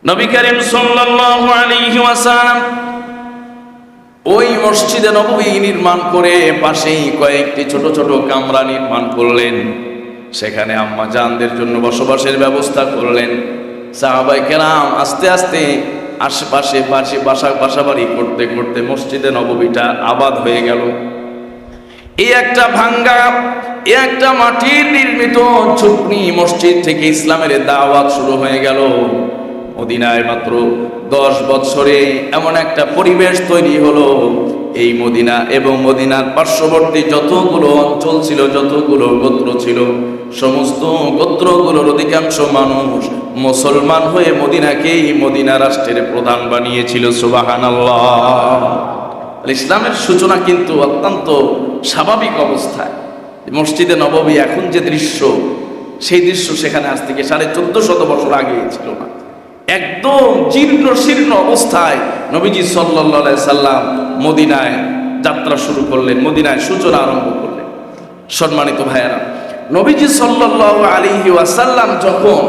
নবী করিম সাল্লাল্লাহু আলাইহি ওয়াসাল্লাম ওই মসজিদে নববী নির্মাণ করে পাশেই কয়েকটি ছোট ছোট কামরা নির্মাণ করলেন। সেখানে আম্মা জানদের জন্য বসবাসের ব্যবস্থা করলেন। সাহাবায়ে কেরাম আস্তে আস্তে আশেপাশে বাসাবাড়ি করতে করতে মসজিদে নববীটা আবাদ হয়ে গেল। এই একটা ভাঙ্গা, এই একটা মাটির নির্মিত ছোট্ট মসজিদ থেকে ইসলামের দাওয়াত শুরু হয়ে গেল। মদিনায় মাত্র 10 বছরে এমন একটা পরিবেশ তৈরি হলো, এই মদিনা এবং মদিনার পার্শ্ববর্তী যতগুলো অঞ্চল ছিল, যতগুলো গোত্র ছিল, সমস্ত গোত্রগুলোর অধিকাংশ মানুষ মুসলমান হয়ে মদিনাকেই মদিনা রাষ্ট্রের প্রধান বানিয়েছিল। সুবহানাল্লাহ। ইসলামের সূচনা কিন্তু অত্যন্ত স্বাভাবিক অবস্থায়। মসজিদে নববী এখন যে দৃশ্য, সেই দৃশ্য সেখানে আজ থেকে 1450 বছর আগে ছিল না। একদম জীর্ণ শীর্ণ অবস্থায় নবীজি সাল্লাল্লাহু আলাইহি সাল্লাম মদিনায় যাত্রা শুরু করলেন, মদিনায় সূচনা আরম্ভ করলেন। সম্মানিত ভাইয়েরা, নবীজি সাল্লাল্লাহু আলাইহি ওয়াসাল্লাম যখন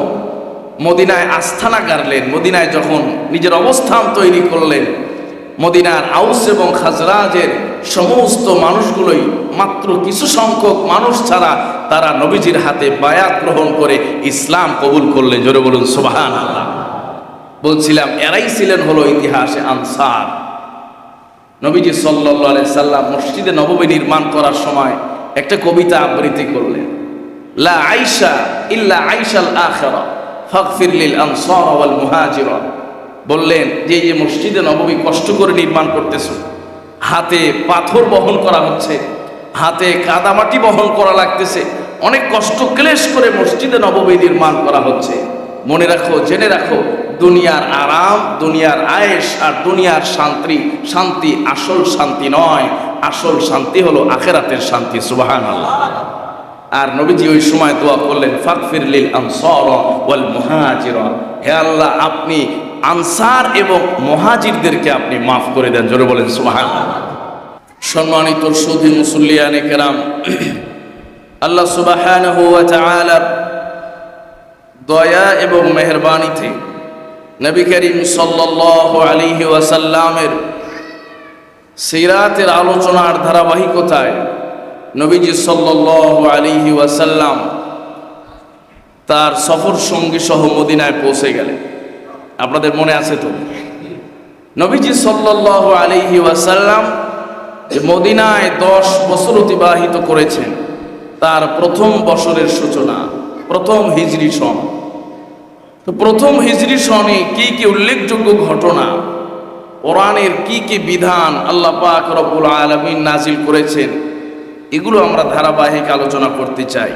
মদিনায় আস্থানা গাড়লেন, মদিনায় যখন নিজের অবস্থান তৈরি করলেন, মদিনার আউস এবং খাজরাজের সমস্ত মানুষগুলোই মাত্র কিছু সংখ্যক মানুষ ছাড়া তারা নবীজির হাতে বায়াত গ্রহণ করে ইসলাম কবুল করলেন। জোরে বলুন সুবহানাল্লাহ। বলছিলাম এরাই ছিলেন হলো ইতিহাসে আনসার। নবীজি সাল্লাল্লাহু আলাইহি সাল্লাম মসজিদে নববী নির্মাণ করার সময় একটা কবিতা আবৃত্তি করলেন, লা আইশা ইল্লা আইশাল আখিরা ফাগফির লিল আনসার ওয়াল মুহাজিরা। বললেন যে এই মসজিদে নববী কষ্ট করে নির্মাণ করতেছ, হাতে পাথর বহন করা হচ্ছে, হাতে কাদামাটি বহন করা লাগতেছে, অনেক কষ্ট ক্লেশ করে মসজিদে নববী নির্মাণ করা হচ্ছে। মনে রাখো, জেনে রাখো, দুনিয়ার আরাম, দুনিয়ার আয়েশ আর দুনিয়ার শান্তি আসল শান্তি নয়, আসল শান্তি হলো আখিরাতের শান্তি। সুবহানাল্লাহ। আর নবীজি ওই সময় দোয়া করলেন, ফাগফির লিল আনসার ওয়াল মুহাজিরা, হে আল্লাহ আপনি আনসার এবং মুহাজিরদেরকে আপনি মাফ করে দেন। জোরে বলেন সুবহানাল্লাহ। সম্মানিত সুধী মুসল্লিয়ানে কেরাম, আল্লাহ সুবহানাহু ওয়া তাআলা দয়া এবং মেহেরবানিতে নবী করিম সাল্লাল্লাহু আলাইহি ওয়াসাল্লামের সিরাতের আলোচনার ধারাবাহিকতায় নবীজি সাল্লাল্লাহু আলাইহি ওয়াসাল্লাম তার সফর সঙ্গী সহ মদিনায় পৌঁছে গেলেন। আপনাদের মনে আছে তো, নবীজি সাল্লাল্লাহু আলাইহি ওয়াসাল্লাম যে মদিনায় 10 বছর অতিবাহিত করেছেন, তার প্রথম বছরের সূচনা প্রথম হিজরি সন। তো প্রথম হিজরি সনে কি কি উল্লেখযোগ্য ঘটনা, কোরআনের কি কি বিধান আল্লাহ পাক রব্বুল আলামিন নাজিল করেছেন, এগুলো আমরা ধারাবাহিক আলোচনা করতে চাই।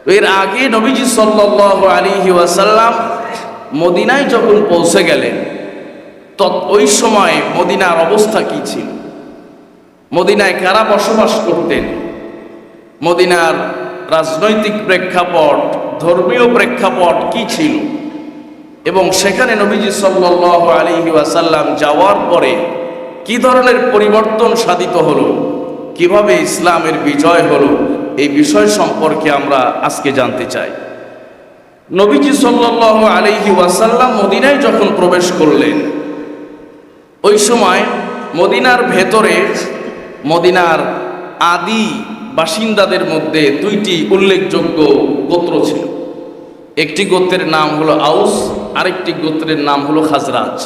তো এর আগে নবীজি সাল্লাল্লাহু আলাইহি ওয়াসাল্লাম মদিনায় যখন পৌঁছে গেলেন, ওই সময় মদিনার অবস্থা কি ছিল, মদিনায় কারা বসবাস করতেন, মদিনার রাজনৈতিক প্রেক্ষাপট, ধর্মীয় প্রেক্ষাপট কি ছিল, এবং সেখানে নবীজি সাল্লাল্লাহু আলাইহি ওয়াসাল্লাম যাওয়ার পরে কি ধরনের পরিবর্তন সাধিত হলো, কিভাবে ইসলামের বিজয় হলো, এই বিষয় সম্পর্কে আমরা আজকে জানতে চাই। নবীজি সাল্লাল্লাহু আলাইহি ওয়াসাল্লাম মদিনায় যখন প্রবেশ করলেন, ওই সময় মদিনার ভেতরে মদিনার আদি বাসিন্দাদের মধ্যে 2টি উল্লেখযোগ্য গোত্র ছিল। একটি গোত্রের নাম হলো আউস, আরেকটি গোত্রের নাম হলো খাজরাজ।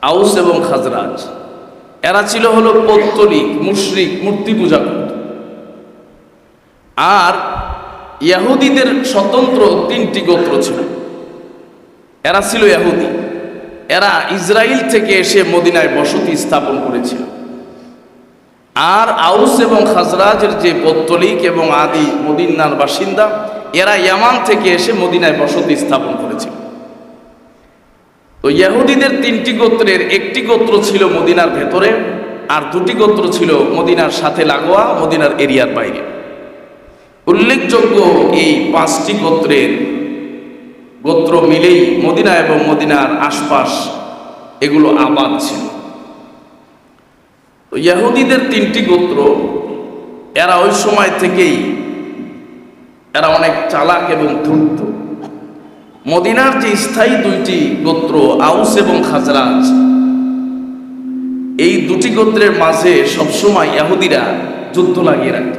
আউস এবং খাজরাজ এরা ছিল হলো পৌত্তলিক, মুশরিক, মূর্তি পূজা করত। আর ইহুদিদের স্বতন্ত্র 3টি গোত্র ছিল, এরা ছিল ইহুদি। এরা ইসরায়েল থেকে এসে মদিনায় বসতি স্থাপন করেছিল। আর আউস এবং খাজরাজের যে পৌত্তলিক এবং আদি মদিনার বাসিন্দা, এরা ইয়ামান থেকে এসে মদিনায় বসতি স্থাপন করেছিল। তো ইহুদিদের 3টি গোত্রের একটি গোত্র ছিল মদিনার ভেতরে, আর 2টি গোত্র ছিল মদিনার সাথে লাগোয়া, মদিনার এরিয়ার বাইরে। উল্লেখযোগ্য এই 5টি গোত্র মিলেই মদিনা এবং মদিনার আশপাশ এগুলো আবাদ ছিল। তো ইহুদিদের 3টি গোত্র, এরা ওই সময় থেকেই এরা অনেক চালাক এবং ধূর্ত। মদিনার যে স্থায়ী দুইটি গোত্র আউস এবং খাজরাজ, এই দুটি গোত্রের মাঝে সবসময় ইহুদিরা যুদ্ধ লাগিয়ে রাখত,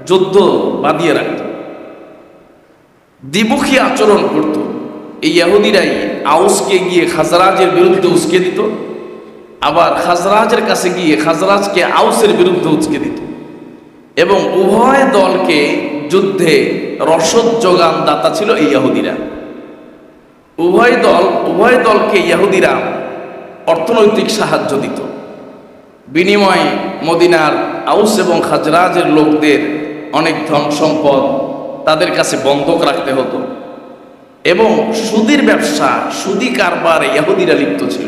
যুদ্ধ বাঁধিয়ে রাখত, দ্বিমুখী আচরণ করত। এই ইহুদিরাই আউসকে গিয়ে খাজরাজের বিরুদ্ধে উস্কে দিত, আবার খাজরাজের কাছে গিয়ে খাজরাজকে আউসের বিরুদ্ধে উস্কে দিত, এবং উভয় দলকে যুদ্ধে রসদ যোগান দাতা ছিল এই ইহুদিরা। উভয় দলকে ইহুদিরা অর্থনৈতিক সাহায্য দিত। বিনিময়ে মদিনার আউস এবং খাজরাজের লোকদের অনেক ধন সম্পদ তাদের কাছে বন্ধক রাখতে হতো, এবং সুদের ব্যবসা, সুদি কারবারে ইহুদিরা লিপ্ত ছিল।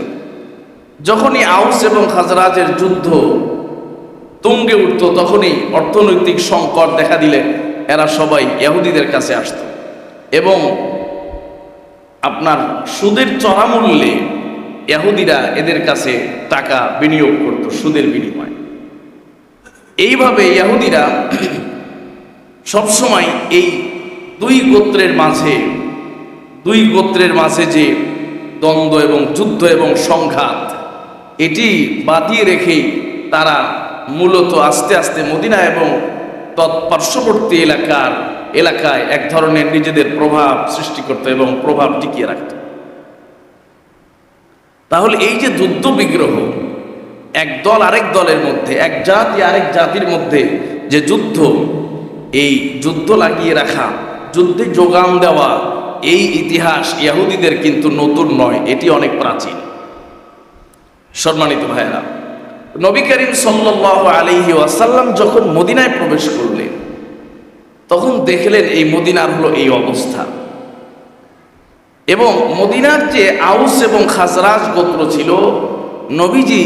যখনই আউস এবং খাজরাজের যুদ্ধ তুঙ্গে উঠত, তখনই অর্থনৈতিক সংকট দেখা দিলে এরা সবাই ইহুদিদের কাছে আসত এবং আপনার সুদের চড়া মূল্যে ইহুদিরা এদের কাছে টাকা বিনিয়োগ করত সুদের বিনিময়ে। এইভাবে ইহুদিরা সবসময় এই দুই গোত্রের মাঝে যে দ্বন্দ্ব এবং যুদ্ধ এবং সংঘাত, এটি বাঁধিয়ে রেখেই তারা মূলত আস্তে আস্তে মদিনা এবং তৎপার্শ্ববর্তী এলাকায় এক ধরনের নিজেদের প্রভাব সৃষ্টি করত এবং প্রভাব টিকিয়ে রাখত। তাহলে এই যে যুদ্ধ বিগ্রহ, এক দল আরেক দলের মধ্যে, এক জাতি আরেক জাতির মধ্যে যে যুদ্ধ, এই যুদ্ধ লাগিয়ে রাখা, যুদ্ধে যোগান দেওয়া, এই ইতিহাস ইহুদিদের কিন্তু নতুন নয়, এটি অনেক প্রাচীন। সম্মানিত ভাইয়েরা, নবী করিম সাল্লাল্লাহু আলাইহি ওয়াসাল্লাম যখন মদিনায় প্রবেশ করলেন, তখন দেখলেন এই মদিনার হলো এই অবস্থা। এবং মদিনার যে আউস এবং খাজরাজ গোত্র ছিল, নবীজি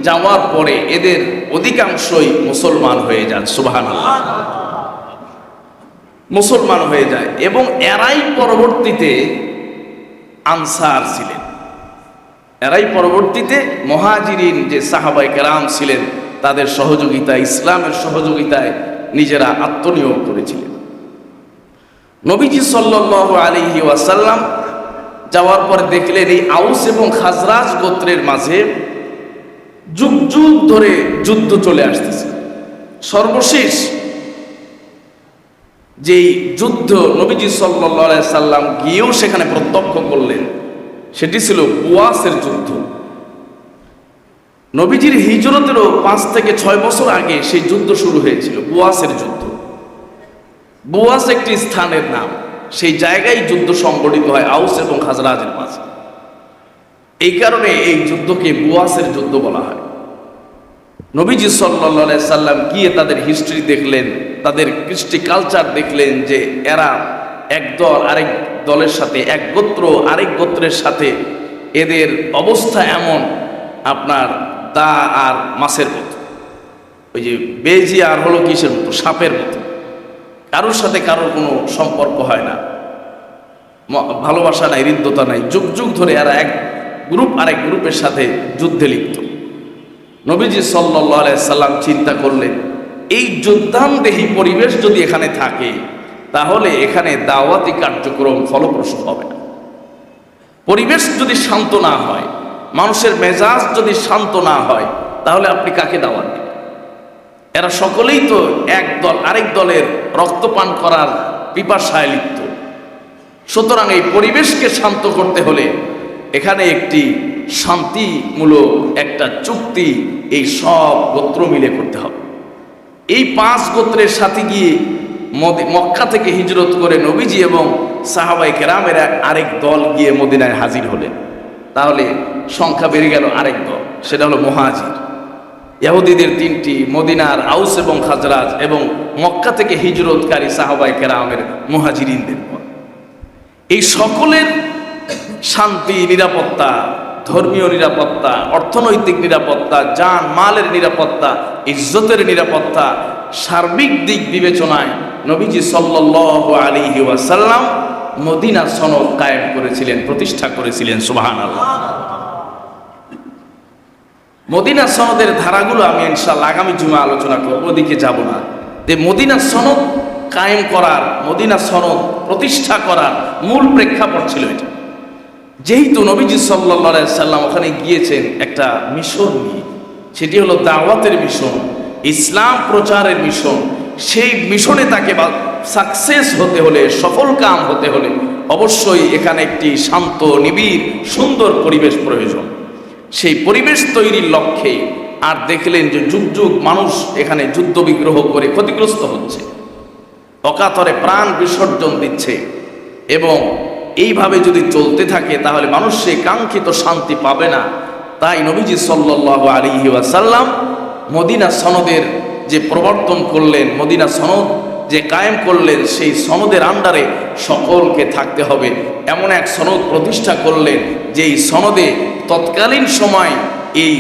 যাওয়ার পরে এদের অধিকাংশই মুসলমান হয়ে যান। সুবহানাল্লাহ, মুসলমান হয়ে যায়। এবং এরাই পরবর্তীতে আনসার ছিলেন, এরাই পরবর্তীতে মুহাজিরিন যে সাহাবায়ে কেরাম ছিলেন, তাদের সহযোগিতায়, ইসলামের সহযোগিতায় নিজেরা আত্মনিয়োগ করেছিলেন। নবীজি সাল্লাল্লাহু আলাইহি ওয়াসাল্লাম যাওয়ার পরে দেখলেন এই আউস এবং খাজরাজ গোত্রের মাঝে যুগ যুগ ধরে যুদ্ধ চলে আসতেছে। সর্বশেষ যেই যুদ্ধ নবীজি সাল্লাল্লাহু আলাইহি সাল্লাম গিয়েও সেখানে প্রত্যক্ষ করলেন, সেটি ছিল বুয়াসের যুদ্ধ। নবীজির হিজরতেরও 5 থেকে 6 বছর আগে সেই যুদ্ধ শুরু হয়েছিল, বুয়াসের যুদ্ধ। বুয়াস একটি স্থানের নাম, সেই জায়গায় যুদ্ধ সংগঠিত হয় আউস এবং খাজরাজের মাঝে। এই কারণে এই যুদ্ধকে বুয়াসের যুদ্ধ বলা হয়। নবীজি সাল্লাল্লাহু আলাইহি সাল্লাম গিয়ে তাদের হিস্ট্রি দেখলেন, তাদের কৃষ্টি কালচার দেখলেন যে এরা এক দল আরেক দলের সাথে, এক গোত্র আরেক গোত্রের সাথে এদের অবস্থা এমন আপনার দা আর মাছের মতো, ওই যে বেজি আর হলো কিসের মতো, সাপের মতো। কারোর সাথে কারোর কোনো সম্পর্ক হয় না, ভালোবাসা নাই, হৃদ্যতা নাই। যুগ যুগ ধরে এরা এক গ্রুপ আরেক গ্রুপের সাথে যুদ্ধে লিপ্ত। নবীজি সাল্লাল্লাহু আলাইহি সাল্লাম চিন্তা করলেন, এই যুদ্ধান্দেহী পরিবেশ যদি এখানে থাকে, তাহলে এখানে দাওয়াতি কার্যক্রম ফলপ্রসূ হবে না। পরিবেশ যদি শান্ত না হয়, মানুষের মেজাজ যদি শান্ত না হয়, তাহলে আপনি কাকে দাওয়াত দিবেন? এরা সকলেই তো এক দল আরেক দলের রক্তপান করার পিপাসায় লিপ্ত। সুতরাং এই পরিবেশকে শান্ত করতে হলে এখানে একটি শান্তিমূলক একটা চুক্তি এই সব গোত্র মিলে করতে হবে। এই 5 গোত্রের সাথে গিয়ে মক্কা থেকে হিজরত করে নবীজি এবং সাহাবায়ে কেরামের আরেক দল গিয়ে মদিনায় হাজির হলেন। তাহলে সংখ্যা বেড়ে গেল আরেক দল, সেটা হলো মুহাজির। ইহুদিদের 3টি, মদিনার আউস এবং খাজরাজ, এবং মক্কা থেকে হিজরতকারী সাহাবায়ে কেরামের মুহাজিরিনদের দল। এই সকলের শান্তি, নিরাপত্তা, ধর্মীয় নিরাপত্তা, অর্থনৈতিক নিরাপত্তা, জান মালের নিরাপত্তা, ইজ্জতের নিরাপত্তা, সার্বিক দিক বিবেচনায় নবীজি সাল্লাল্লাহু আলাইহি ওয়াসাল্লাম মদিনা সনদ কায়েম করেছিলেন, প্রতিষ্ঠা করেছিলেন। সুবহানাল্লাহ। মদিনা সনদের ধারাগুলো আমি ইনশাআল্লাহ আগামী জুমা আলোচনা করব, ওদিকে যাব না। যে মদিনা সনদ কায়েম করার, মদিনা সনদ প্রতিষ্ঠা করার মূল প্রেক্ষাপট ছিল এটা। যেহেতু নবীজি সাল্লাল্লাহু আলাইহি সাল্লাম ওখানে গিয়েছেন একটা মিশন নিয়ে, সেটি হলো দাওয়াতের মিশন, ইসলাম প্রচারের মিশন। সেই মিশনে তাকে সাকসেস হতে হলে, সফল কাম হতে হলে অবশ্যই এখানে একটি শান্ত, নিবিড়, সুন্দর পরিবেশ প্রয়োজন। সেই পরিবেশ তৈরির লক্ষ্যে আর দেখলেন যে যুগ যুগ মানুষ এখানে যুদ্ধ বিগ্রহ করে ক্ষতিগ্রস্ত হচ্ছে, অকাতরে প্রাণ বিসর্জন দিচ্ছে, এবং এইভাবে যদি চলতে থাকে তাহলে মানুষ সে কাঙ্ক্ষিত শান্তি পাবে না। তাই নবীজি সাল্লাল্লাহু আলাইহি ওয়াসাল্লাম মদিনা সনদের যে প্রবর্তন করলেন, মদিনা সনদ যে কায়েম করলেন, সেই সনদের আন্ডারে সকলকে থাকতে হবে এমন এক সনদ প্রতিষ্ঠা করলেন, যেই সনদে তৎকালীন সময় এই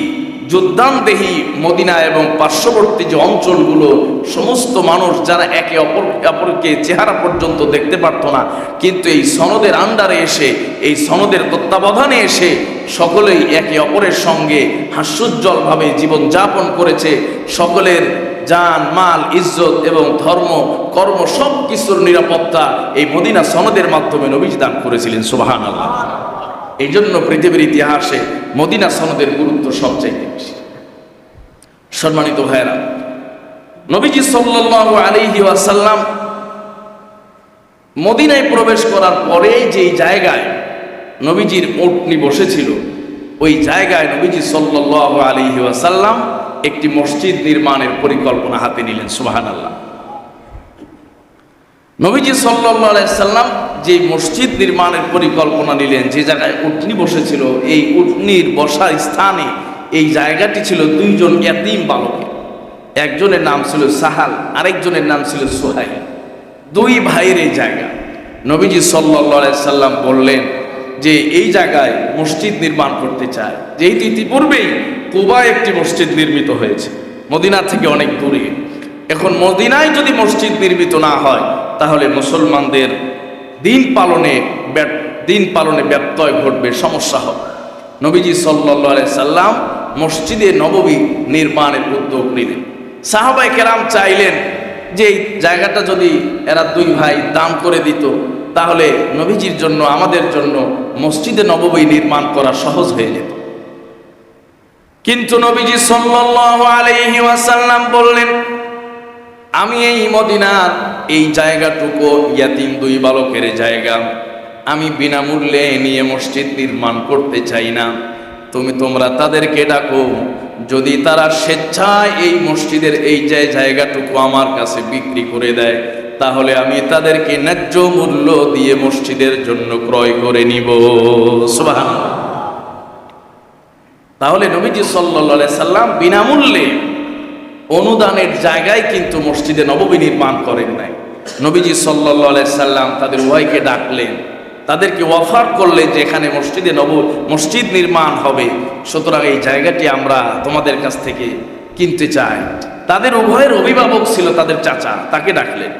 যুদ্ধানদেহী মদিনা এবং পার্শ্ববর্তী যে অঞ্চলগুলো সমস্ত মানুষ যারা একে অপরকে চেহারা পর্যন্ত দেখতে পারত না, কিন্তু এই সনদের আন্ডারে এসে, এই সনদের তত্ত্বাবধানে এসে সকলেই একে অপরের সঙ্গে হাস্যোজ্জ্বলভাবে জীবনযাপন করেছে। সকলের জান, মাল, ইজ্জত এবং ধর্ম, কর্ম সব কিছুর নিরাপত্তা এই মদিনা সনদের মাধ্যমে নবীজি দান করেছিলেন। সুবহানাল্লাহ। এই জন্য পৃথিবীর ইতিহাসে মদিনা সনদের গুরুত্ব সবচাইতে বেশি। সম্মানিত ভাইরা, নবীজি সাল্লাল্লাহু আলাইহি ওয়াসাল্লাম মদিনায় প্রবেশ করার পরে যেই জায়গায় নবীজির উটনি বসেছিল, ওই জায়গায় নবীজি সাল্লাল্লাহু আলাইহি ওয়াসাল্লাম একটি মসজিদ নির্মাণের পরিকল্পনা হাতে নিলেন। সুবহানাল্লাহ। নবীজি সাল্লাল্লাহু আলাইহি সাল্লাম যে মসজিদ নির্মাণের পরিকল্পনা নিলেন, যে জায়গায় উটনি বসেছিল, এই উটনির বসার স্থানে এই জায়গাটি ছিল দুইজন ইয়াতীম বালকের। একজনের নাম ছিল সাহাল, আরেকজনের নাম ছিল সোহাইল। দুই ভাইয়ের এই জায়গা। নবীজি সাল্লাল্লাহু আলাইহি সাল্লাম বললেন যে এই জায়গায় মসজিদ নির্মাণ করতে চায়, যেহেতু ইতিপূর্বেই কুবায় একটি মসজিদ নির্মিত হয়েছে, মদিনা থেকে অনেক দূরে। এখন মদিনায় যদি মসজিদ নির্মিত না হয় তাহলে মুসলমানদের দিন পালনে ব্যত্যয় ঘটবে, সমস্যা হবে। নবীজি সাল্লাল্লাহু আলাইহি সাল্লাম মসজিদে নববী নির্মাণের উদ্যোগ নিলেন। সাহাবায়ে কেরাম চাইলেন যে এই জায়গাটা যদি এরা দুই ভাই দান করে দিত তাহলে নবীজির জন্য, আমাদের জন্য মসজিদে নববী নির্মাণ করা সহজ হয়ে যেত। কিন্তু নবীজি সাল্লাল্লাহু আলাইহি ওয়াসাল্লাম বললেন, আমি এই মদিনার এই জায়গাটুকু ইয়াতীম দুই বালকের জায়গা, আমি বিনামূল্যে নিয়ে মসজিদ নির্মাণ করতে চাই না। তোমরা তাদেরকে ডাকো, যদি তারা স্বেচ্ছায় এই মসজিদের এই জায়গাটুকু আমার কাছে বিক্রি করে দেয় তাহলে আমি তাদেরকে ন্যায্য মূল্য দিয়ে মসজিদের জন্য ক্রয় করে নিব। সুবহানাল্লাহ। তাহলে নবীজি সাল্লাল্লাহু আলাইহি সাল্লাম বিনামূল্যে অনুদানের জায়গায় কিন্তু মসজিদে নববী নির্মাণ করেন নাই। নবীজি সাল্লাল্লাহু আলাইহি সাল্লাম তাদের উভয়কে ডাকলেন, তাদেরকে অফার করলেন যে এখানে মসজিদ নির্মাণ হবে, সুতরাং এই জায়গাটি আমরা তোমাদের কাছ থেকে কিনতে চাই। তাদের উভয়ের অভিভাবক ছিল তাদের চাচা, তাকে ডাকলেন।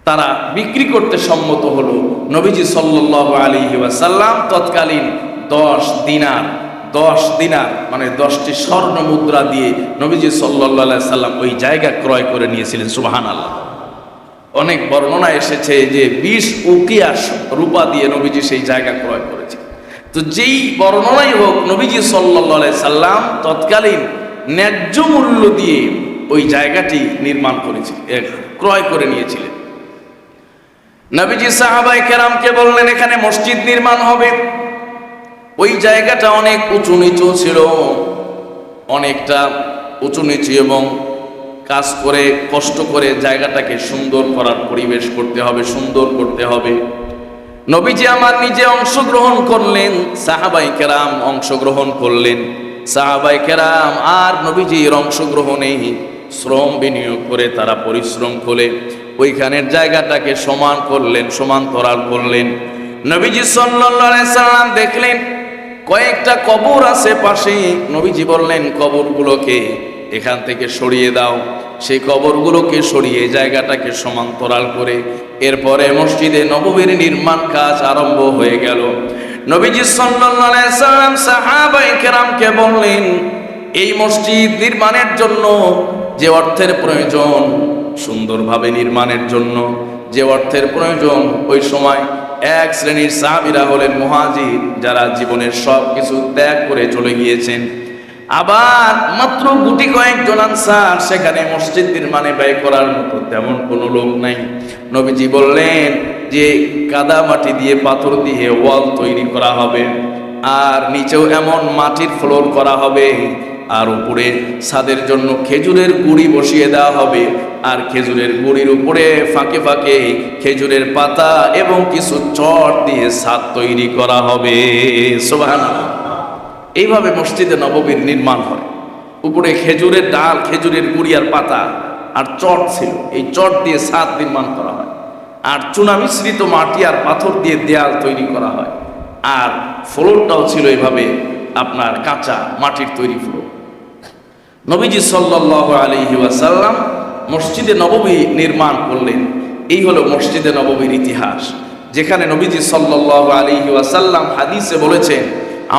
তারা বিক্রি করতে সম্মত হলো। নবীজি সাল্লাল্লাহু আলাইহি ওয়াসাল্লাম তৎকালীন 10 দিনার মানে 10টি স্বর্ণ মুদ্রা দিয়ে নবীজি সাল্লাল্লাহু আলাইহি সাল্লাম ওই জায়গা ক্রয় করে নিয়েছিলেন। সুবহানাল্লাহ। অনেক বর্ণনা এসেছে যে 20 উকিয়া রূপা দিয়ে নবীজি সেই জায়গা ক্রয় করেছে। তো যেই বর্ণনাই হোক, নবীজি সাল্লাল্লাহু আলাইহি সাল্লাম তৎকালীন ন্যায্য মূল্য দিয়ে ওই জায়গাটি নির্মাণ করেছিলেন, ক্রয় করে নিয়েছিলেন। নবীজি সাহাবায়ে কেরামকে বললেন এখানে মসজিদ নির্মাণ হবে। ওই জায়গাটা অনেক উঁচু নিচু ছিল, অনেকটা উঁচু নিচু, এবং কাজ করে কষ্ট করে জায়গাটাকে সুন্দর করার পরিবেশ করতে হবে, সুন্দর করতে হবে। নবীজি আমার নিজে অংশগ্রহণ করলেন, সাহাবায়ে কেরাম অংশগ্রহণ করলেন। সাহাবায়ে কেরাম আর নবীজির অংশগ্রহণে শ্রম বিনিয়োগ করে তারা পরিশ্রম করে ওইখানের জায়গাটাকে সমান করলেন, সমান্তরাল করলেন। নবীজি সাল্লাল্লাহু আলাইহি সাল্লাম দেখলেন কয়েকটা কবর আছে পাশে। নবীজি বললেন কবরগুলোকে এখান থেকে সরিয়ে দাও। সেই কবরগুলোকে সরিয়ে জায়গাটাকে সমান্তরাল করে এরপরে মসজিদে নববীর নির্মাণ কাজ আরম্ভ হয়ে গেল। নবীজি সাল্লাল্লাহু আলাইহি সাল্লাম সাহাবায়ে কেরামকে বললেন এই মসজিদ নির্মাণের জন্য যে অর্থের প্রয়োজন, সুন্দরভাবে নির্মাণের জন্য যে অর্থের প্রয়োজন, ওই সময় এক শ্রেণীর সাহাবীরা হলেন মুহাজির, যারা জীবনের সব কিছু ত্যাগ করে চলে গিয়েছেন। আবার মাত্র গুটি কয়েকজন আনসার, সেখানে মসজিদ নির্মাণে ব্যয় করার মতো তেমন কোনো লোক নাই। নবীজি বললেন যে কাদা মাটি দিয়ে পাথর দিয়ে ওয়াল তৈরি করা হবে, আর নিচেও এমন মাটির ফ্লোর করা হবে, আর উপরে ছাদের জন্য খেজুরের গুড়ি বসিয়ে দেওয়া হবে, আর খেজুরের গুড়ির উপরে ফাঁকে ফাঁকে খেজুরের পাতা এবং কিছু চট দিয়ে ছাদ তৈরি করা হবে। সুবহানাল্লাহ। এইভাবে মসজিদে নববীর নির্মাণ হয়। উপরে খেজুরের ডাল, খেজুরের গুড়ি আর পাতা আর চট ছিল, এই চট দিয়ে ছাদ নির্মাণ করা হয়, আর চুনা মিশ্রিত মাটি আর পাথর দিয়ে দেয়াল তৈরি করা হয়, আর ফ্লোরটাও ছিল এইভাবে আপনার কাঁচা মাটির তৈরি ফ্লোর। নবীজি সাল্লাল্লাহু আলাইহি ওয়াসাল্লাম মসজিদে নববী নির্মাণ করলেন। এই হলো মসজিদে নববীর ইতিহাস, যেখানে নবীজি সাল্লাল্লাহু আলাইহি ওয়াসাল্লাম হাদিসে বলেছেন,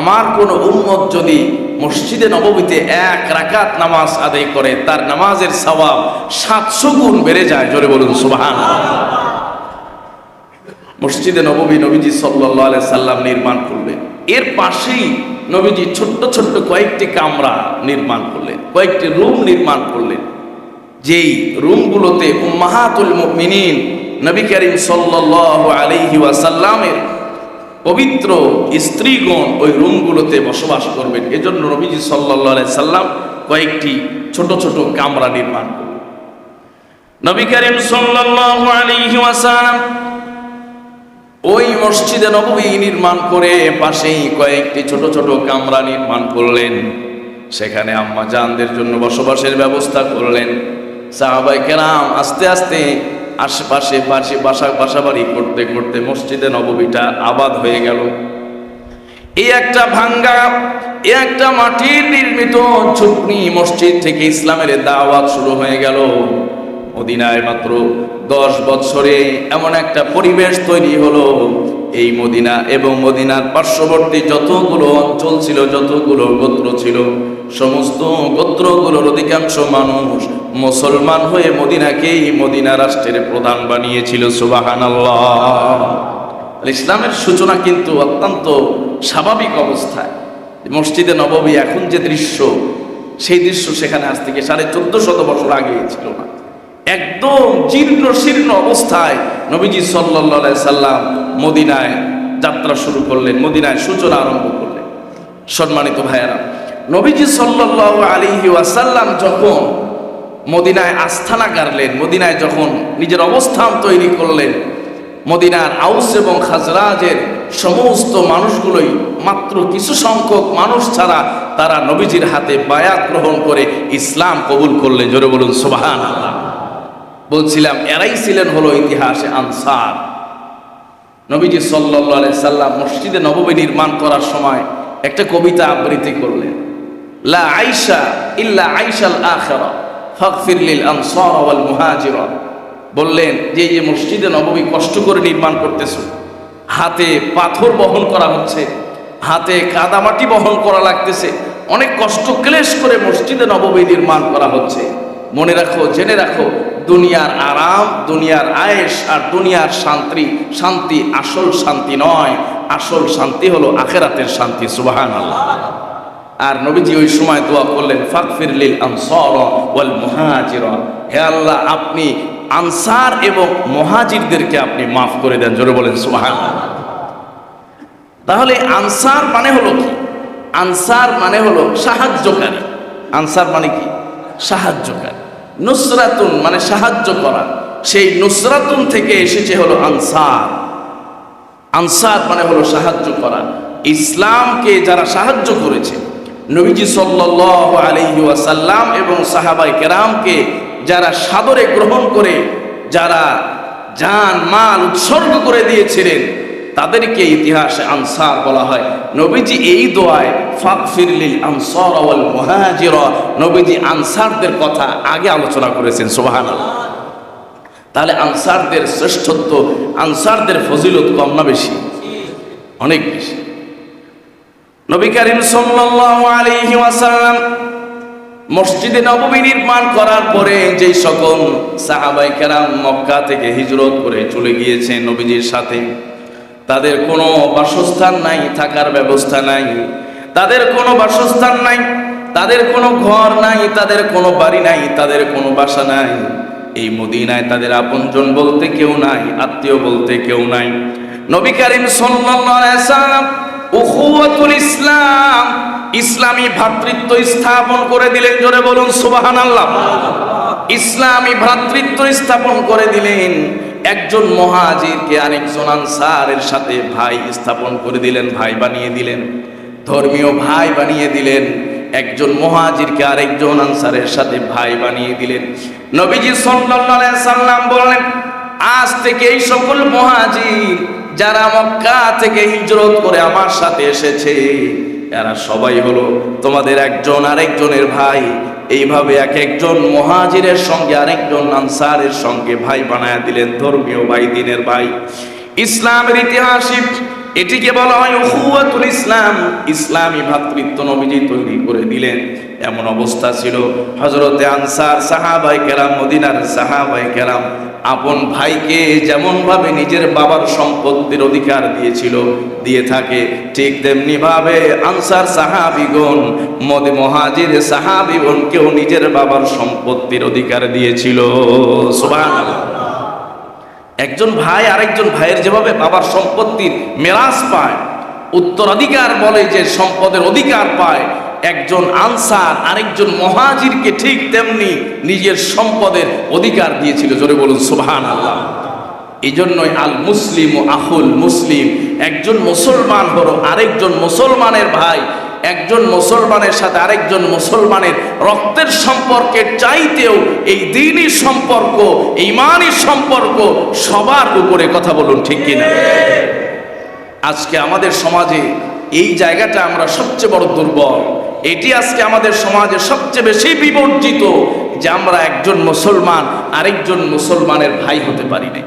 আমার কোন উম্মত যদি মসজিদে নববীতে 1 রাকাত নামাজ আদায় করে, তার নামাজের সওয়াব 700 গুণ বেড়ে যায়। জোরে বলুন সুবহানাল্লাহ। মসজিদে নববী নবীজি সাল্লাল্লাহু আলাইহি সাল্লাম নির্মাণ করলেন। এর পাশেই নবীজি ছোট্ট ছোট্ট কয়েকটি কামরা নির্মাণ করলেন, কয়েকটি রুম নির্মাণ করলেন, যেই রুমগুলোতে উম্মাহাতুল মুমিনিন নবী করিম সাল্লাল্লাহু আলাইহি ওয়াসাল্লামের পবিত্র স্ত্রীগণ ওই রুমগুলোতে বসবাস করবেন। এজন্য নবীজি সাল্লাল্লাহু আলাইহি সাল্লাম কয়েকটি ছোট ছোট কামরা নির্মাণ করলেন। নবী করিম সাল্লাল্লাহু আলাইহি ওয়াসাল্লাম ওই মসজিদে নববী নির্মাণ করে পাশেই কয়েকটি ছোট ছোট কামরা নির্মাণ করলেন। সেখানে আম্মা জানদের জন্য বসবাসের ব্যবস্থা করলেন। সাহাবায়ে কেরাম আস্তে আস্তে আশেপাশে বাসাবাড়ি করতে করতে মসজিদে নববীটা আবাদ হয়ে গেল। এই একটা ভাঙ্গা, এই একটা মাটির নির্মিত ছোট্ট মসজিদ থেকে ইসলামের দাওয়াত শুরু হয়ে গেল। মদিনায় মাত্র 10 বছরে এমন একটা পরিবেশ তৈরি হলো, এই মদিনা এবং মদিনার পার্শ্ববর্তী যতগুলো অঞ্চল ছিল, যতগুলো গোত্র ছিল, সমস্ত গোত্রগুলোর অধিকাংশ মানুষ মুসলমান হয়ে মদিনাকেই মদিনা রাষ্ট্রের প্রধান বানিয়েছিল। সুবহানাল্লাহ। ইসলামের সূচনা কিন্তু অত্যন্ত স্বাভাবিক অবস্থায়। মসজিদে নববী এখন যে দৃশ্য, সেই দৃশ্য সেখানে আজ থেকে 1450 বছর আগে ছিল না। একদম জীর্ণ শীর্ণ অবস্থায় নবীজি সাল্লাল্লাহু আলাইহি সাল্লাম মদিনায় যাত্রা শুরু করলেন, মদিনায় সূচনা আরম্ভ করলেন। সম্মানিত ভাইয়েরা, নবীজি সাল্লাল্লাহু আলাইহি ওয়াসাল্লাম যখন মদিনায় আস্থানা গাড়লেন, মদিনায় যখন নিজের অবস্থান তৈরি করলেন, মদিনার আউস এবং খাজরাজের সমস্ত মানুষগুলোই মাত্র কিছু সংখ্যক মানুষ ছাড়া তারা নবীজির হাতে বায়াত গ্রহণ করে ইসলাম কবুল করলেন। জোরে বলুন সুবহানাল্লাহ। বলছিলাম এরাই ছিলেন হলো ইতিহাসে আনসার। নবীজি সাল্লাল্লাহু আলাইহি সাল্লাম মসজিদে নববী নির্মাণ করার সময় একটা কবিতা আবৃত্তি করলেন, লা আইশা ইল্লা আইশাল আখিরা ফাগফির লিল আনসার ওয়াল মুহাজিরা। বললেন যে এই যে মসজিদে নববী কষ্ট করে নির্মাণ করতেছো, হাতে পাথর বহন করা হচ্ছে, হাতে কাদামাটি বহন করা লাগতেছে, অনেক কষ্ট ক্লেশ করে মসজিদে নববী নির্মাণ করা হচ্ছে। মনে রাখো, জেনে রাখো, দুনিয়ার আরাম, দুনিয়ার আয়েশ আর দুনিয়ার শান্তি আসল শান্তি নয়, আসল শান্তি হলো আখিরাতের শান্তি। সুবহানাল্লাহ। আর নবীজি ওই সময় দোয়া করলেন, ফাগফির লিল আনসার ওয়াল মুহাজিরা, হে আল্লাহ আপনি আনসার এবং মুহাজিরদেরকে আপনি মাফ করে দেন। জোরে বলেন সুবহানাল্লাহ। তাহলে আনসার মানে হলো কি? আনসার মানে হলো সাহায্যকারী। আনসার মানে কি? সাহায্যকারী। নুসরাতুন মানে সাহায্য করা, সেই নুসরাতুন থেকে এসেছে হলো আনসার। আনসার মানে হলো সাহায্য করা। ইসলামকে যারা সাহায্য করেছে, নবীজি সাল্লাল্লাহু আলাইহি ওয়াসাল্লাম এবং সাহাবায়ে কেরামকে যারা সাদরে গ্রহণ করে, যারা জান মাল উৎসর্গ করে দিয়েছিলেন, তাদেরকে ইতিহাসে আনসার বলা হয়। নবীজি এই দোয়ায় ফাগফির লিল আনসার ওয়াল মুহাজিরা, নবীজি আনসারদের কথা আগে আলোচনা করেছেন। সুবহানাল্লাহ। তাহলে আনসারদের শ্রেষ্ঠত্ব, আনসারদের ফজিলত কম না বেশি? অনেক বেশি। নবী করিম সাল্লাল্লাহু আলাইহি ওয়াসাল্লাম মসজিদে নববী নির্মাণ করার পরে যেই সকল সাহাবায়ে কেরাম মক্কা থেকে হিজরত করে চলে গিয়েছেন নবীজির সাথে, তাদের কোনো বাসস্থান নাই, থাকার ব্যবস্থা নাই, তাদের কোনো বাসস্থান নাই, তাদের কোনো ঘর নাই, তাদের কোনো বাড়ি নাই, তাদের কোনো বাসা নাই। এই মদিনায় তাদের আপনজন বলতে কেউ নাই, আত্মীয় বলতে কেউ নাই। নবী করিম সাল্লাল্লাহু আলাইহি ওয়াসাল্লাম উখুওয়াতুল ইসলাম, ইসলামী ভ্রাতৃত্ব স্থাপন করে দিলেন। জোরে বলুন সুবহানাল্লাহ। ইসলামী ভ্রাতৃত্ব স্থাপন করে দিলেন। একজন মুহাজিরকে আরেকজন আনসারের সাথে ভাই স্থাপন করে দিলেন, ভাই বানিয়ে দিলেন, ধর্মীয় ভাই বানিয়ে দিলেন। একজন মুহাজিরকে আরেকজন আনসারের সাথে ভাই বানিয়ে দিলেন। নবীজি সাল্লাল্লাহু আলাইহি সাল্লাম বললেন, আজ থেকে এই সকল মুহাজির যারা মক্কা থেকে হিজরত করে আমার সাথে এসেছে, এরা সবাই হলো তোমাদের একজন আরেকজনের ভাই। এইভাবে এক একজন মুহাজিরের সঙ্গে আরেকজন আনসারের সঙ্গে ভাই বানায়া দিলেন, ধর্মীয় ভাই, দিনের ভাই। ইসলামের ইতিহাসে এটিকে বলা হয় উখুওয়াতুল ইসলাম, ইসলামী ভ্রাতৃত্ব নবীজি তৈরি করে দিলেন। এমন অবস্থা ছিল, হযরতে আনসার সাহাবায়ে কেরাম, মদিনার সাহাবায়ে কেরাম আপন ভাইকে যেমন ভাবে নিজের বাবার সম্পত্তির অধিকার দিয়েছিল, দিয়ে থাকে, ঠিক তেমনি ভাবে আনসার সাহাবীগণ, মুহাজির সাহাবীগণকেও নিজের বাবার সম্পত্তির অধিকার দিয়েছিল। সুবহানাল্লাহ। একজন ভাই আরেকজন ভাইয়ের যেভাবে বাবার সম্পত্তির মেরাজ পায়, উত্তরাধিকার বলে যে সম্পদের অধিকার পায়, একজন আনসার আরেকজন মুহাজিরকে ঠিক তেমনি নিজের সম্পদের অধিকার দিয়েছিল। জোরে বলুন সুবহানাল্লাহ। এই জন্যই আল মুসলিম ও আহুল মুসলিম, একজন মুসলমান হলো আরেকজন মুসলমানের ভাই। একজন মুসলমানের সাথে আরেকজন মুসলমানের রক্তের সম্পর্কের চাইতেও এই দ্বীনি সম্পর্ক, ঈমানি সম্পর্ক সবার উপরে। কথা বলুন ঠিক কিনা? আজকে আমাদের সমাজে এই জায়গাটা আমরা সবচেয়ে বড় দুর্বল। এটি আজকে আমাদের সমাজে সবচেয়ে বেশি বিবর্জিত, যে আমরা একজন মুসলমান আরেকজন মুসলমানের ভাই হতে পারি না।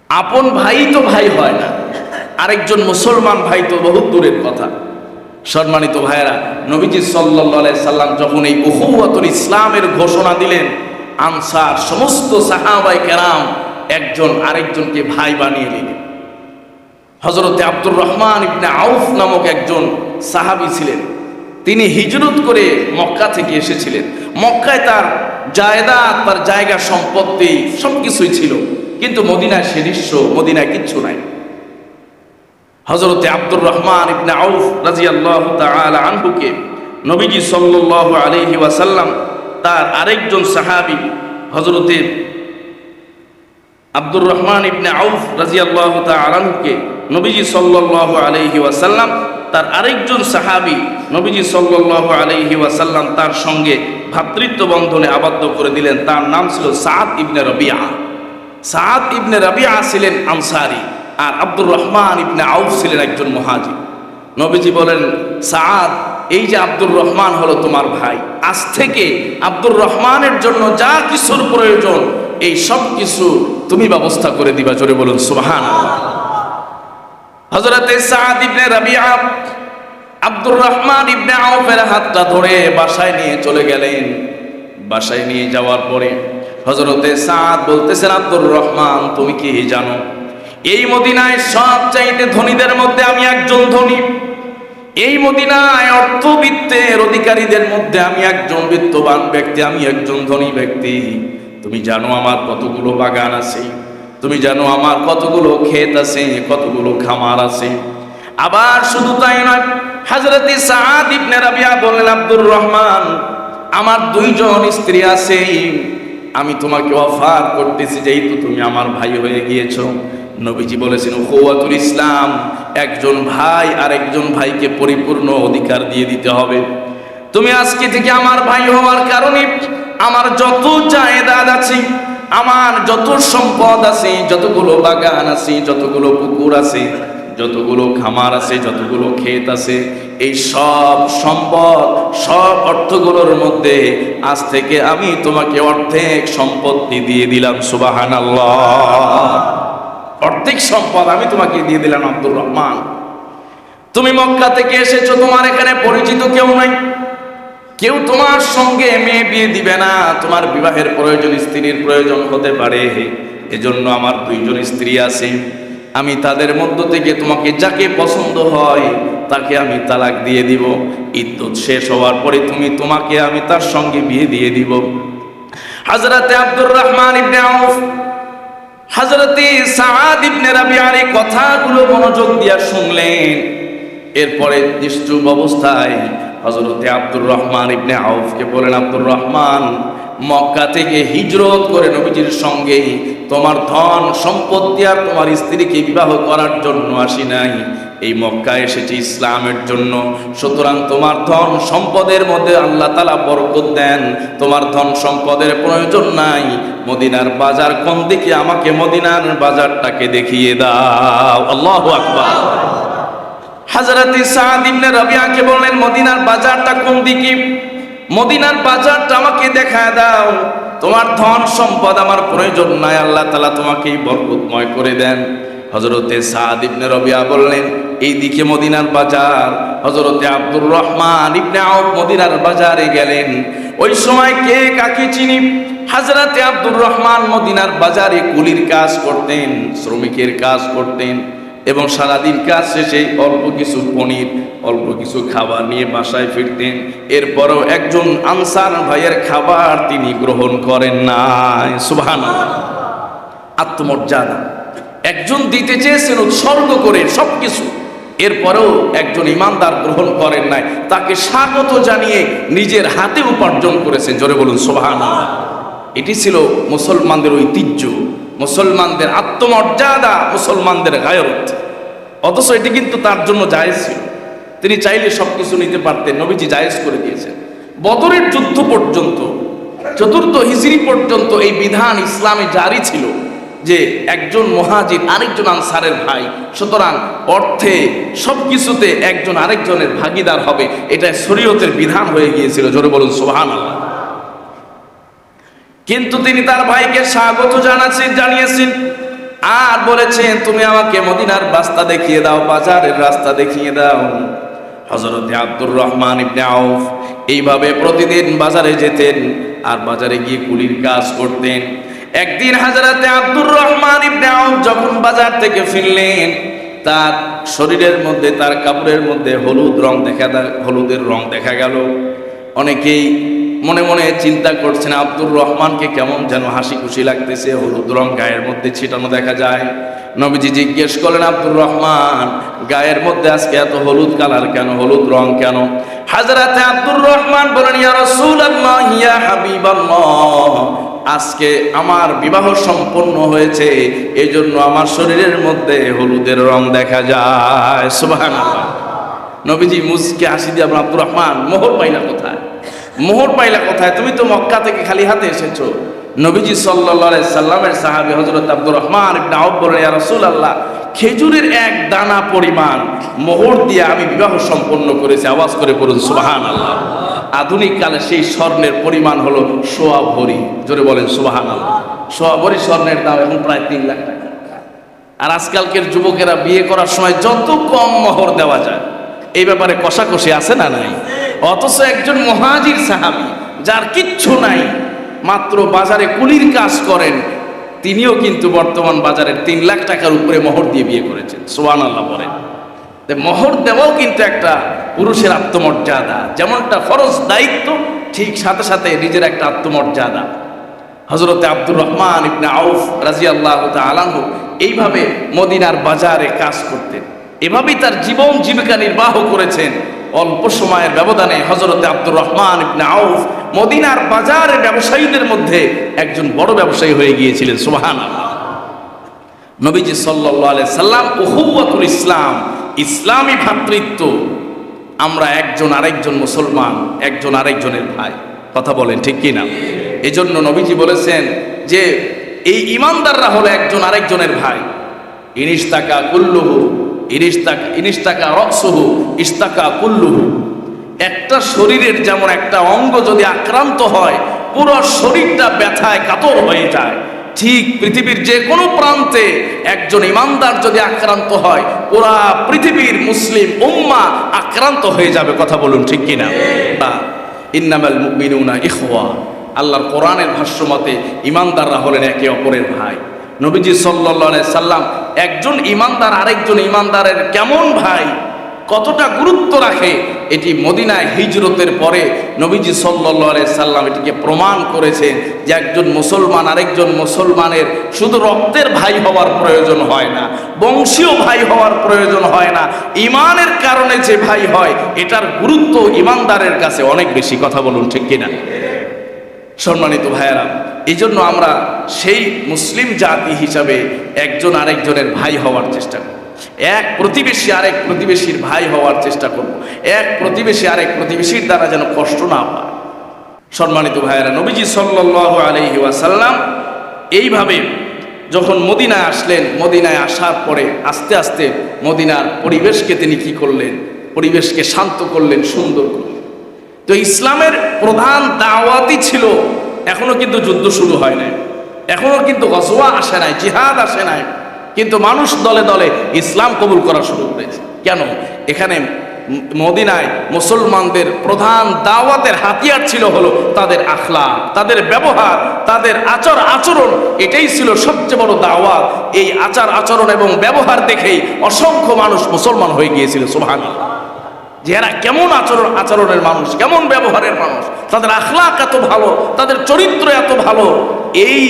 আপন ভাই তো ভাই হয় না, আরেকজন মুসলমান ভাই তো বহুত দূরের কথা। সম্মানিত ভাইয়েরা, নবীজি সাল্লাল্লাহু আলাইহি সাল্লাম যখন এই উখুওয়াতুল ইসলামের ঘোষণা দিলেন, আনসার সমস্ত সাহাবায়ে কেরাম একজন আরেকজনকে ভাই বানিয়ে দিলেন। হযরতে আব্দুর রহমান ইবনে আউফ নামক একজন সাহাবী ছিলেন। তিনি হিজরত করে মক্কা থেকে এসেছিলেন। মক্কায় তার জায়দাদ, তার জায়গা সম্পত্তি সবকিছুই ছিল, কিন্তু মদিনায় সে নিঃস্ব, মদিনায় কিচ্ছু নাই। হযরতে আব্দুর রহমান ইবনে আউফ রাদিয়াল্লাহু তাআলা আনহুকে নবীজি সাল্লাল্লাহু আলাইহি ওয়াসাল্লাম তার আরেকজন সাহাবী হযরতে আব্দুর রহমান ইবনে আউফ রাদিয়াল্লাহু তাআলা আনহুকে নবীজি সাল্লাল্লাহু আলাইহি ওয়াসাল্লাম তার আরেকজন সাহাবী নবীজি সাল্লাল্লাহু আলাইহি ওয়াসাল্লাম তার সঙ্গে ভ্রাতৃত্ব বন্ধনে আবদ্ধ করে দিলেন। তার নাম ছিল সাআদ ইবনে রাবিআ। সাআদ ইবনে রাবিআ ছিলেন আনসারী, আর আব্দুর রহমান ইবনে আউফ ছিলেন একজন মুহাজির। নবীজি বলেন, সাআদ, এই যে আব্দুর রহমান হলো তোমার ভাই, আজ থেকে আব্দুর রহমানের জন্য যা কিছুর প্রয়োজন এই সব কিছু তুমি ব্যবস্থা করে দিবা। জোরে বলুন সুবহানাল্লাহ। হযরতে সাআদ ইবনে রাবিআ আব্দুর রহমান ইবনে আউফের হাতটা ধরে বাসায় নিয়ে চলে গেলেন। বাসায় নিয়ে যাওয়ার পরে হযরতে সাআদ বলতেছেন, আব্দুর রহমান, তুমি কি জানো এই মদিনায় সবচাইতে ধনীদের মধ্যে আমি একজন ধনী, এই মদিনায় অর্থবিত্তের অধিকারীদের মধ্যে আমি একজন বিত্তবান ব্যক্তি, আমি একজন ধনী ব্যক্তি। তুমি জানো আমার কতগুলো বাগান আছে, তুমি জানো আমার কতগুলো ক্ষেত আছে, কতগুলো খামার আছে। আবার শুধু তাই নয়, হযরতে সাআদ ইবনে রাবিআ বললেন, আব্দুর রহমান, আমার দুইজন স্ত্রী আছে, আমি তোমাকে অফার করতেছি, যেহেতু তুমি আমার ভাই হয়ে গিয়েছো। নবীজি বলেছেন, উখুওয়াতুল ইসলাম, একজন ভাই আর একজন ভাইকে পরিপূর্ণ অধিকার দিয়ে দিতে হবে। তুমি আজকে থেকে আমার ভাই হওয়ার কারণে আমার যত জায়দাদ আছে, আমার যত সম্পদ আছে, যতগুলো বাগান আছে, যতগুলো পুকুর আছে, যতগুলো খামার আছে, যতগুলো ক্ষেত আছে, এই সব সম্পদ, সব অর্থগুলোর মধ্যে আজ থেকে আমি তোমাকে অর্ধেক সম্পত্তি দিয়ে দিলাম। সুবহানাল্লাহ। অর্ধেক সম্পদ আমি তোমাকে দিয়ে দিলাম আব্দুর রহমান। তুমি মক্কা থেকে এসেছো, তোমার এখানে পরিচিত কেউ নাই, কেউ তোমার সঙ্গে মেয়ে বিয়ে দিবে না, তোমার বিবাহের প্রয়োজন, স্ত্রীর প্রয়োজন হতে পারে। এজন্য আমার দুইজন স্ত্রী আছে, আমি তাদের মধ্য থেকে তোমাকে যাকে পছন্দ হয় তাকে আমি তালাক দিয়ে দিব। ইদ্যত শেষ হওয়ার পরে তোমাকে আমি তার সঙ্গে বিয়ে দিয়ে দিব। হযরতে আব্দুর রহমান ইবনে আউফ হযরতে সাআদ ইবনে রাবিআর এই কথাগুলো মনোযোগ দিয়ে শুনলেন। এরপরে নিশ্চুপ অবস্থায় হযরতে আব্দুর রহমান ইবনে আউফকে বলেন, আব্দুর রহমান, মক্কা থেকে হিজরত করে নবীজির সঙ্গে তোমার ধন সম্পত্তি আর তোমার স্ত্রীকে বিবাহ করার জন্য আসি নাই, এই মক্কায় এসেছি ইসলামের জন্য। সুতরাং তোমার ধন সম্পদের মধ্যে আল্লাহ তাআলা বরকত দেন, তোমার ধন সম্পদের প্রয়োজন নাই। মদিনার বাজার কোন দিকে, আমাকে মদিনার বাজারটাকে দেখিয়ে দাও। আল্লাহু আকবার। হযরতে সাআদ ইবনে রাবিআকে বললেন, মদিনার বাজারটা কোন দিকে? মদিনার বাজারটা আমাকে দেখায় দাও। তোমার ধন সম্পদ আমার প্রয়োজন নাই, আল্লাহ তাআলা তোমাকেই বরকতময় করে দেন। হযরতে সাআদ ইবনে রাবিআ বললেন, এই দিকে মদিনার বাজার। হযরতে আব্দুর রহমান ইবনে আউফ মদিনার বাজারে গেলেন। ওই সময় কে কাকে চিনি? হযরতে আব্দুর রহমান মদিনার বাজারে কুলির কাজ করতেন, শ্রমিকের কাজ করতেন এবং সারাদিন কাজ শেষে অল্প কিছু পনির, অল্প কিছু খাবার নিয়ে বাসায় ফিরতেন। এরপরও একজন আনসার ভাইয়ের খাবার তিনি গ্রহণ করেন নাই। সুবহানাল্লাহ। আত্মমর্যাদা, একজন দিতে চেয়েছেন উৎসর্গ করে সবকিছু, এরপরেও একজন ইমানদার গ্রহণ করেন নাই, তাকে স্বাগত জানিয়ে নিজের হাতে উপার্জন করেছেন। জোরে বলুন সুবহানাল্লাহ। এটি ছিল মুসলমানদের ঐতিহ্য, মুসলমানদের আত্মমর্যাদা, মুসলমানদের গায়রত। অথচ এটি কিন্তু তার জন্য জায়েজ ছিল, তিনি চাইলে সবকিছু নিতে পারতেন, নবীজি জায়েজ করে দিয়েছেন। বদরের যুদ্ধ পর্যন্ত, 4th হিজরি পর্যন্ত এই বিধান ইসলামে জারি ছিল যে একজন মুহাজির আরেকজন আনসারের ভাই, সুতরাং অর্থে সবকিছুতে একজন আরেকজনের ভাগীদার হবে, এটা শরীয়তের বিধান হয়ে গিয়েছিল। জোরে বলুন সুবহানাল্লাহ। কিন্তু তিনি তার ভাইকে স্বাগত জানিয়েছেন আর বলেছেন, তুমি আমাকে মদিনার রাস্তা দেখিয়ে দাও, বাজারের রাস্তা দেখিয়ে দাও। হযরতে আব্দুর রহমান ইবনে আউফ এইভাবে প্রতিদিন বাজারে যেতেন আর বাজারে গিয়ে কুলির কাজ করতেন। একদিন হযরতে আব্দুর রহমান ইবনে আউফ যখন বাজার থেকে ফিরলেন, তার শরীরের মধ্যে, তার কাপড়ের মধ্যে হলুদের রং দেখা গেল। অনেকেই মনে মনে চিন্তা করছেন, আব্দুর রহমানকে কেমন যেন হাসি খুশি লাগতেছে, হলুদ রং গায়ের মধ্যে ছিটানো দেখা যায়। নবীজি জিজ্ঞেস করলেন, আব্দুর রহমান, গায়ের মধ্যে আজকে এত হলুদ কালার কেন, হলুদ রং কেন? হযরতে আব্দুর রহমান বলেন, ইয়া রাসূলুল্লাহ, ইয়া হাবিবাল্লাহ, আজকে আমার বিবাহ সম্পন্ন হয়েছে, এজন্য আমার শরীরের মধ্যে হলুদের রং দেখা যায়। সুবহানাল্লাহ। নবীজি মুচকে হাসি দিয়ে, আব্দুর রহমান, মোহর পাইলা কোথায়? মোহর পাইলা কোথায়? তুমি তো মক্কা থেকে খালি হাতে এসেছো। নবীজি সাল্লাল্লাহু আলাইহি সাল্লামের সাহাবী হযরত আব্দুর রহমান ইবনে আউফ বলেন, ইয়া রাসূলুল্লাহ, খেজুরের এক দানা পরিমাণ মোহর দিয়ে আমি বিবাহ সম্পন্ন করেছি। আওয়াজ করে পড়ুন সুবহানাল্লাহ। আধুনিক কালে সেই স্বর্ণের পরিমাণ হলো সোয়া ভরি। জোরে বলেন সুবহানাল্লাহ। সোয়া ভরি স্বর্ণের দাম এখন প্রায় 3 লাখ টাকা। আর আজকালকের যুবকেরা বিয়ে করার সময় যত কম মোহর দেওয়া যায়, এই ব্যাপারে কষাকষি আছে না নাই? অথচ একজন মুহাজির সাহাবী, যার কিচ্ছু নাই, মাত্র বাজারে কুলির কাজ করেন, তিনিও কিন্তু বর্তমান বাজারের 3 লাখ টাকার উপরে মোহর দিয়ে বিয়ে করেছেন। সুবহানাল্লাহ বলেন। মোহর দেওয়াও কিন্তু একটা পুরুষের আত্মমর্যাদা, যেমনটা ফরজ দায়িত্ব, ঠিক সাথে সাথে নিজের একটা আত্মমর্যাদা। হযরতে আব্দুর রহমান ইবনে আউফ রাদিয়াল্লাহু তাআলা আনহু এইভাবে মদিনার বাজারে কাজ করতেন, এভাবেই তার জীবন জীবিকা নির্বাহ করেছেন। অল্প সময়ের ব্যবধানে হযরতে আব্দুর রহমান ইবনে আউফ মদিনার বাজারের ব্যবসায়ীদের মধ্যে একজন বড় ব্যবসায়ী হয়ে গিয়েছিলেন। সুবহানাল্লাহ। নবীজি সাল্লাল্লাহু আলাইহি সাল্লাম উহুওয়াতুল ইসলাম, ইসলামী ভ্রাতৃত্ব, আমরা একজন আরেকজন মুসলমান, একজন আরেকজনের ভাই। কথা বলেন ঠিক কি না? এজন্য নবীজি বলেছেন যে এই ঈমানদাররা হলো একজন আরেকজনের ভাই। ইনিস্তাকা কুল্লুহু ইনিস্তাকা রাসুহু ইস্তাকা কুল্লুহু। একটা শরীরের যেমন একটা অঙ্গ যদি আক্রান্ত হয়, পুরো শরীরটা ব্যথায় কাতর হয়ে যায়, ঠিক পৃথিবীর যে কোনো প্রান্তে একজন ঈমানদার যদি আক্রান্ত হয়, পুরা পৃথিবীর মুসলিম উম্মাহ আক্রান্ত হয়ে যাবে। কথা বলুন ঠিক কিনা? ইন্নামাল মুমিনুনা ইখওয়া, আল্লাহর কোরআনের ভাষ্য মতে ঈমানদাররা হলেন একে অপরের ভাই। নবীজি সাল্লাল্লাহু আলাইহি সাল্লাম একজন ইমানদার আরেকজন ইমানদারের কেমন ভাই, কতটা গুরুত্ব রাখে, এটি মদিনায় হিজরতের পরে নবীজি সাল্লাল্লাহু আলাইহি সাল্লাম এটিকে প্রমাণ করেছেন যে একজন মুসলমান আরেকজন মুসলমানের শুধু রক্তের ভাই হওয়ার প্রয়োজন হয় না, বংশীয় ভাই হওয়ার প্রয়োজন হয় না, ইমানের কারণে যে ভাই হয় এটার গুরুত্ব ইমানদারের কাছে অনেক বেশি। কথা বলুন ঠিক কিনা? সম্মানিত ভাইয়েরা, এই জন্য আমরা সেই মুসলিম জাতি হিসাবে একজন আরেকজনের ভাই হওয়ার চেষ্টা করি, এক প্রতিবেশী আরেক প্রতিবেশীর ভাই হওয়ার চেষ্টা করব, এক প্রতিবেশী আরেক প্রতিবেশীর দ্বারা যেন কষ্ট না পায়। সম্মানিত ভাইয়েরা, নবীজি সাল্লাল্লাহু আলাইহি ওয়াসাল্লাম এইভাবে যখন মদিনায় আসলেন, মদিনায় আসার পরে আস্তে আস্তে মদিনার পরিবেশকে তিনি কি করলেন? পরিবেশকে শান্ত করলেন, সুন্দর করলেন। তো ইসলামের প্রধান দাওয়াতই ছিল, এখনো কিন্তু যুদ্ধ শুরু হয় নাই, এখনো কিন্তু গজওয়া আসে নাই, জিহাদ আসে নাই, কিন্তু মানুষ দলে দলে ইসলাম কবুল করা শুরু করেছে। কেন? এখানে মদিনায় মুসলমানদের প্রধান দাওয়াতের হাতিয়ার ছিল হলো তাদের আখলাক, তাদের ব্যবহার, তাদের আচার আচরণ, এটাই ছিল সবচেয়ে বড় দাওয়াত। এই আচার আচরণ এবং ব্যবহার দেখেই অসংখ্য মানুষ মুসলমান হয়ে গিয়েছিল। সুবহানাল্লাহ। যে এরা কেমন আচরণের মানুষ, কেমন ব্যবহারের মানুষ, তাদের আখলাক এত ভালো, তাদের চরিত্র এত ভালো, এই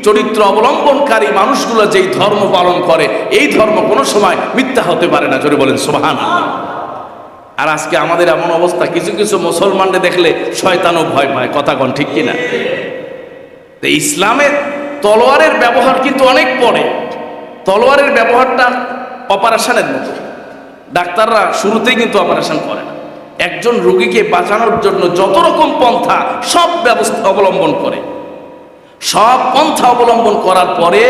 চরিত্র অবলম্বনকারী মানুষগুলো যেই ধর্ম পালন করে এই ধর্ম কোনো সময় মিথ্যা হতে পারে না। জোরে বলেন সুবহানাল্লাহ। আর আজকে আমাদের এমন অবস্থা, কিছু কিছু মুসলমানদের দেখলে শয়তানও ভয় পায়। কথা কোন ঠিক কিনা? তো ইসলামের তলোয়ারের ব্যবহার কিন্তু অনেক পরে। তলোয়ারের ব্যবহারটা অপারেশনের মতো, ডাক্তাররা শুরুতেই কিন্তু অপারেশন করে না, একজন রোগীকে বাঁচানোর জন্য যত রকম পন্থা সব ব্যবস্থা অবলম্বন করে, সব পন্থা অবলম্বন করার পরে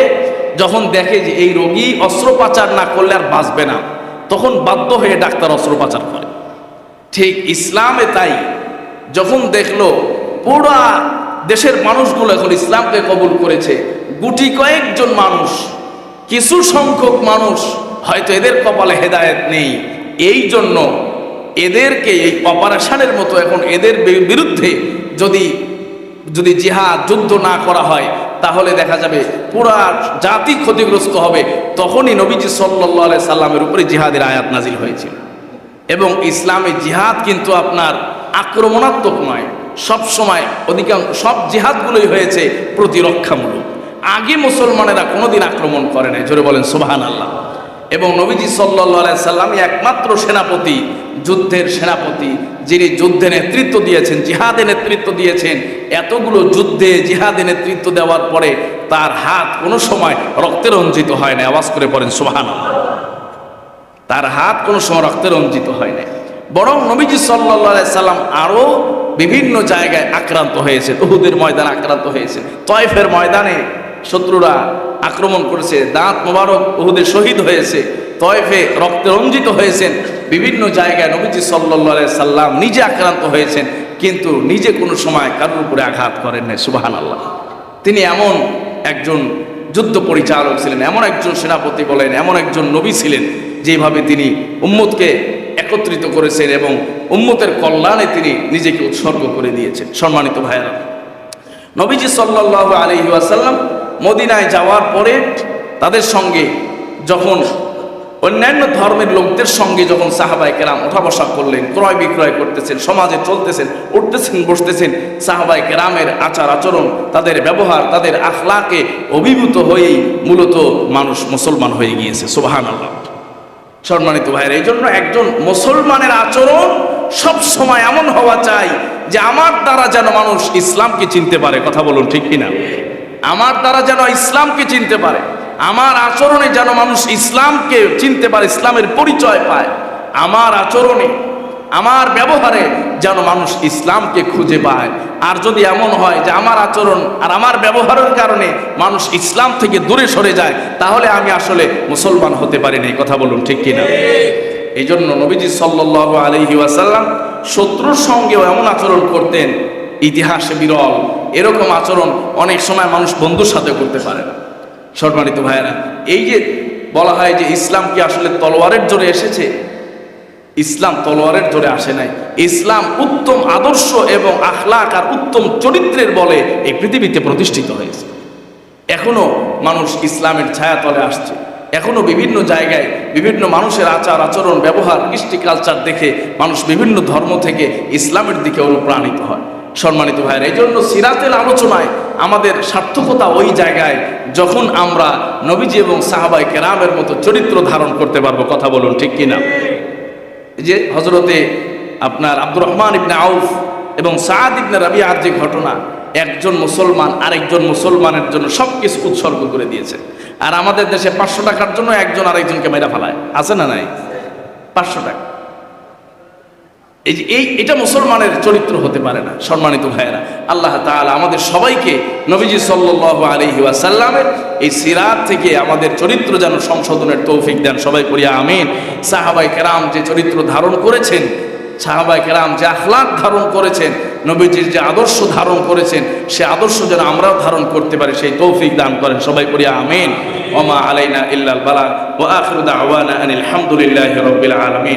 যখন দেখে যে এই রোগী অস্ত্রোপচার না করলে আর বাঁচবে না, তখন বাধ্য হয়ে ডাক্তার অস্ত্রোপচার করে। ঠিক ইসলামে তাই, যখন দেখলো পুরা দেশের মানুষগুলো এখন ইসলামকে কবুল করেছে, গুটি কয়েকজন মানুষ, কিছু সংখ্যক মানুষ হয়তো এদের কপালে হেদায়েত নেই, এই জন্য এদেরকে এই অপারেশনের মতো এখন এদের বিরুদ্ধে যদি জিহাদ যুদ্ধ না করা হয় তাহলে দেখা যাবে পুরা জাতি ক্ষতিগ্রস্ত হবে। তখনই নবীজি সাল্লাল্লাহু আলাইহি সাল্লামের উপরে জিহাদের আয়াত নাজিল হয়েছিল। এবং ইসলামে জিহাদ কিন্তু আপনার আক্রমণাত্মক নয়, সব সময় অধিকাংশ সব জিহাদগুলোই হয়েছে প্রতিরক্ষামূলক। আগে মুসলমানেরা কোনোদিন আক্রমণ করে নাই। জোরে বলেন সুবহানাল্লাহ। এবং নবীজি সাল্লাল্লাহু আলাইহি সাল্লামই একমাত্র সেনাপতি, যুদ্ধের সেনাপতি, যিনি যুদ্ধে নেতৃত্ব দিয়েছেন, জিহাদে নেতৃত্ব দিয়েছেন। এতগুলো যুদ্ধে জিহাদে নেতৃত্ব দেওয়ার পরে তার হাত কোনো সময় রক্তে রঞ্জিত হয় না। আওয়াজ করে পড়েন সুবহানাল্লাহ। তার হাত কোনো সময় রক্তে রঞ্জিত হয় না, বরং নবীজি সাল্লাল্লাহু আলাইহি সাল্লাম আরও বিভিন্ন জায়গায় আক্রান্ত হয়েছে। উহুদের ময়দানে আক্রান্ত হয়েছে, তয়েফের ময়দানে শত্রুরা আক্রমণ করেছে, দাঁত মোবারক উহুদে শহীদ হয়েছে, তয়েফে রক্তে রঞ্জিত হয়েছেন। বিভিন্ন জায়গায় নবীজি সাল্লাল্লাহু আলাইহি সাল্লাম নিজে আক্রান্ত হয়েছেন, কিন্তু নিজে কোনো সময় কারোর উপরে আঘাত করেন নাই। সুবহানাল্লাহ। তিনি এমন একজন যুদ্ধ পরিচালক ছিলেন, এমন একজন সেনাপতি বলেন, এমন একজন নবী ছিলেন, যেভাবে তিনি উম্মতকে একত্রিত করেছেন এবং উম্মতের কল্যাণে তিনি নিজেকে উৎসর্গ করে দিয়েছেন। সম্মানিত ভাইয়েরা, নবীজি সাল্লাল্লাহু আলাইহি ওয়াসাল্লাম মদিনায় যাওয়ার পরে তাদের সঙ্গে যখন অন্যান্য ধর্মের লোকদের সঙ্গে যখন সাহাবায়ে কেরাম ওঠা বসা করলেন, ক্রয় বিক্রয় করতেছেন, সমাজে চলতেছেন, উঠতেছেন, বসতেছেন, সাহাবায়ে কেরামের আচার আচরণ, তাদের ব্যবহার, তাদের আখলাকে অভিভূত হয়েই মূলত মানুষ মুসলমান হয়ে গিয়েছে। সুবহানাল্লাহ। সম্মানিত ভাইয়েরা, এই জন্য একজন মুসলমানের আচরণ সব সময় এমন হওয়া চাই যে আমার দ্বারা যেন মানুষ ইসলামকে চিনতে পারে। কথা বলুন ঠিক কিনা? আমার দ্বারা যেন ইসলামকে চিনতে পারে, আমার আচরণে যেন মানুষ ইসলামকে চিনতে পারে, ইসলামের পরিচয় পায়। আমার আচরণে, আমার ব্যবহারে যেন মানুষ ইসলামকে খুঁজে পায়। আর যদি এমন হয় যে আমার আচরণ আর আমার ব্যবহারের কারণে মানুষ ইসলাম থেকে দূরে সরে যায়, তাহলে আমি আসলে মুসলমান হতে পারি না। কথা বলুন ঠিক কিনা? এই জন্য নবীজি সাল্লাল্লাহু আলাইহি ওয়াসাল্লাম শত্রুর সঙ্গেও এমন আচরণ করতেন, ইতিহাসে বিরল। এরকম আচরণ অনেক সময় মানুষ বন্ধুর সাথে করতে পারে না। সম্মানিত ভাইয়েরা, এই যে বলা হয় যে ইসলাম কি আসলে তলোয়ারের জোরে এসেছে? ইসলাম তলোয়ারের জোরে আসে নাই। ইসলাম উত্তম আদর্শ এবং আখলাক আর উত্তম চরিত্রের বলে এই পৃথিবীতে প্রতিষ্ঠিত হয়েছে। এখনো মানুষ ইসলামের ছায়াতলে আসছে। এখনো বিভিন্ন জায়গায় বিভিন্ন মানুষের আচার আচরণ ব্যবহার কৃষ্টি কালচার দেখে মানুষ বিভিন্ন ধর্ম থেকে ইসলামের দিকে অনুপ্রাণিত হয়। সম্মানিত ভাইয়েরা, এই জন্য সিরাতের আলোচনায় আমাদের সার্থকতা ওই জায়গায় যখন আমরা নবীজি এবং সাহাবায়ে কেরামের মতো চরিত্র ধারণ করতে পারবো। কথা বলুন ঠিক কিনা? যে হযরতে আপনার আব্দুর রহমান ইবনে আউফ এবং সাদ ইবনে রাবিআর যে ঘটনা, একজন মুসলমান আরেকজন মুসলমানের জন্য সব কিছু উৎসর্গ করে দিয়েছে। আর আমাদের দেশে 500 টাকার জন্য একজন আরেকজনকে মেরে ফেলায়, আছে না নাই? 500 টাকা, এটা মুসলমানের চরিত্র হতে পারে না। সম্মানিত ভাইয়েরা, আল্লাহ তাআলা আমাদের সবাইকে নবীজি সাল্লাল্লাহু আলাইহি ওয়াসাল্লামের এই সিরাত থেকে আমাদের চরিত্র যেন সংশোধনের তৌফিক দেন। সবাই পড়ি আমিন। সাহাবায়ে কেরাম যে চরিত্র ধারণ করেছেন, সাহাবায়ে কেরাম যে আখলাক ধারণ করেছেন, নবীজির যে আদর্শ ধারণ করেছেন, সে আদর্শ যেন আমরাও ধারণ করতে পারি, সেই তৌফিক দান করেন। সবাই পড়ি আমিন। ওয়া মা আলাইনা ইল্লাল বালাগ ওয়া আখিরু দাওয়ানা আনিল হামদুলিল্লাহি রাব্বিল আলামিন।